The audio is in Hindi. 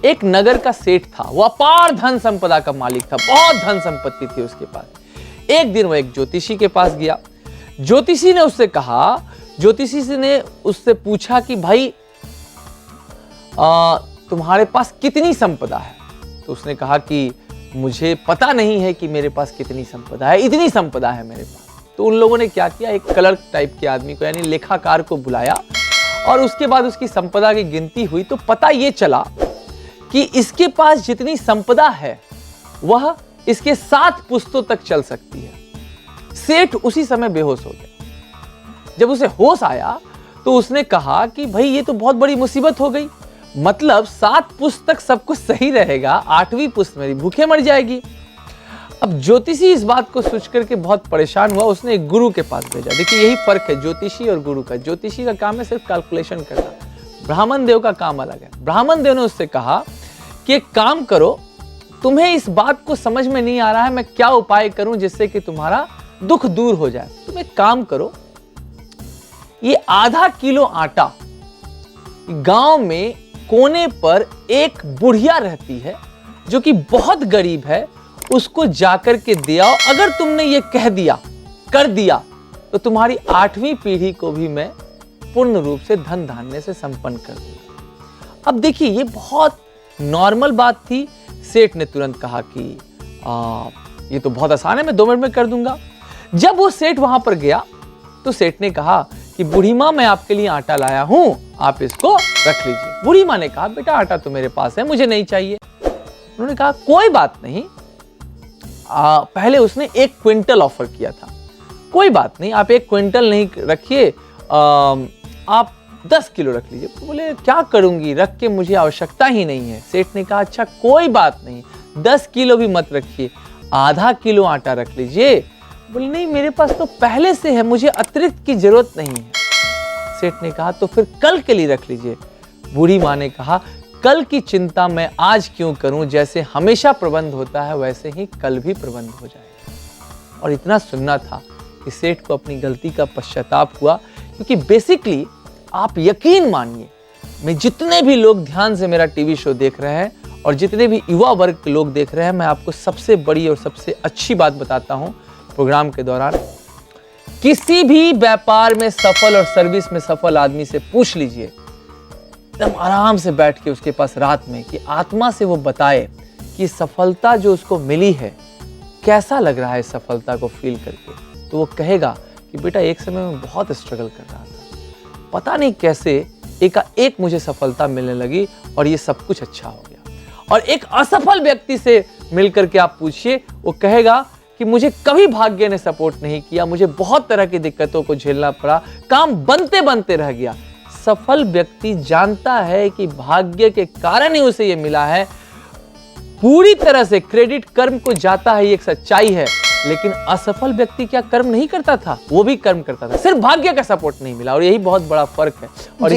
एक नगर का सेठ था, वो अपार धन संपदा का मालिक था, बहुत धन संपत्ति थी उसके पास। एक दिन वो एक ज्योतिषी के पास गया। ज्योतिषी ने उससे पूछा कि भाई तुम्हारे पास कितनी संपदा है? तो उसने कहा कि मुझे पता नहीं है कि मेरे पास कितनी संपदा है, इतनी संपदा है मेरे पास। तो उन लोगों ने क्या किया, एक क्लर्क टाइप के आदमी को यानी लेखाकार को बुलाया और उसके बाद उसकी संपदा की गिनती हुई तो पता ये चला कि इसके पास जितनी संपदा है वह इसके 7 पुश्तों तक चल सकती है। सेठ उसी समय बेहोश हो गया। जब उसे होश आया तो उसने कहा कि भाई ये तो बहुत बड़ी मुसीबत हो गई, मतलब 7 पुश्त तक सब कुछ सही रहेगा, 8वीं पुश्त मेरी भूखे मर जाएगी। अब ज्योतिषी इस बात को सोच करके बहुत परेशान हुआ। उसने एक गुरु के पास भेजा। देखिए यही फर्क है ज्योतिषी और गुरु का। ज्योतिषी का काम है सिर्फ कैलकुलेशन करना, ब्राह्मण देव का काम अलग है। ब्राह्मण देव ने उससे कहा कि एक काम करो, तुम्हें इस बात को समझ में नहीं आ रहा है मैं क्या उपाय करूं जिससे कि तुम्हारा दुख दूर हो जाए। तुम एक काम करो, ये आधा किलो आटा गांव में कोने पर एक बुढ़िया रहती है जो कि बहुत गरीब है, उसको जाकर के दे आओ। अगर तुमने ये कर दिया तो तुम्हारी 8वीं पीढ़ी को भी मैं पूर्ण रूप से धन धान्य से संपन्न कर दूंगा। अब देखिए ये बहुत नॉर्मल बात थी। सेठ ने तुरंत कहा कि ये तो बहुत आसान है, मैं 2 मिनट में कर दूंगा। जब वो सेठ वहां पर गया तो सेठ ने कहा कि बूढ़ी माँ मैं आपके लिए आटा लाया हूं, आप इसको रख लीजिए। बूढ़ी माँ ने कहा बेटा आटा तो मेरे पास है, मुझे नहीं चाहिए। उन्होंने कहा कोई बात नहीं। पहले उसने 1 क्विंटल ऑफर किया था। कोई बात नहीं, आप 1 क्विंटल नहीं रखिए, आप 10 किलो रख लीजिए। तो बोले क्या करूंगी, रख के मुझे आवश्यकता ही नहीं है। सेठ ने कहा अच्छा कोई बात नहीं, 10 किलो भी मत रखिए, आधा किलो आटा रख लीजिए। बोले नहीं मेरे पास तो पहले से है, मुझे अतिरिक्त की जरूरत नहीं है। सेठ ने कहा तो फिर कल के लिए रख लीजिए। बूढ़ी माँ ने कहा कल की चिंता मैं आज क्यों करूं, जैसे हमेशा प्रबंध होता है वैसे ही कल भी प्रबंध हो जाएगा। और इतना सुनना था कि सेठ को अपनी गलती का पश्चाताप हुआ, क्योंकि बेसिकली आप यकीन मानिए, मैं जितने भी लोग ध्यान से मेरा टीवी शो देख रहे हैं और जितने भी युवा वर्ग के लोग देख रहे हैं, मैं आपको सबसे बड़ी और सबसे अच्छी बात बताता हूं प्रोग्राम के दौरान। किसी भी व्यापार में सफल और सर्विस में सफल आदमी से पूछ लीजिए, एकदम आराम से बैठ के उसके पास रात में, कि आत्मा से वो बताए कि सफलता जो उसको मिली है कैसा लग रहा है सफलता को फील करके। तो वो कहेगा कि बेटा एक समय में बहुत स्ट्रगल कर रहा था, पता नहीं कैसे एक मुझे सफलता मिलने लगी और ये सब कुछ अच्छा हो गया। और एक असफल व्यक्ति से मिलकर के आप पूछिए, वो कहेगा कि मुझे कभी भाग्य ने सपोर्ट नहीं किया, मुझे बहुत तरह की दिक्कतों को झेलना पड़ा, काम बनते बनते रह गया। सफल व्यक्ति जानता है कि भाग्य के कारण ही उसे ये मिला है। पूरी तरह से क्रेडिट कर्म को जाता है, ये एक सच्चाई है। लेकिन असफल व्यक्ति क्या कर्म नहीं करता था? वो भी कर्म करता था, सिर्फ भाग्य का सपोर्ट नहीं मिला। और यही बहुत बड़ा फर्क है। और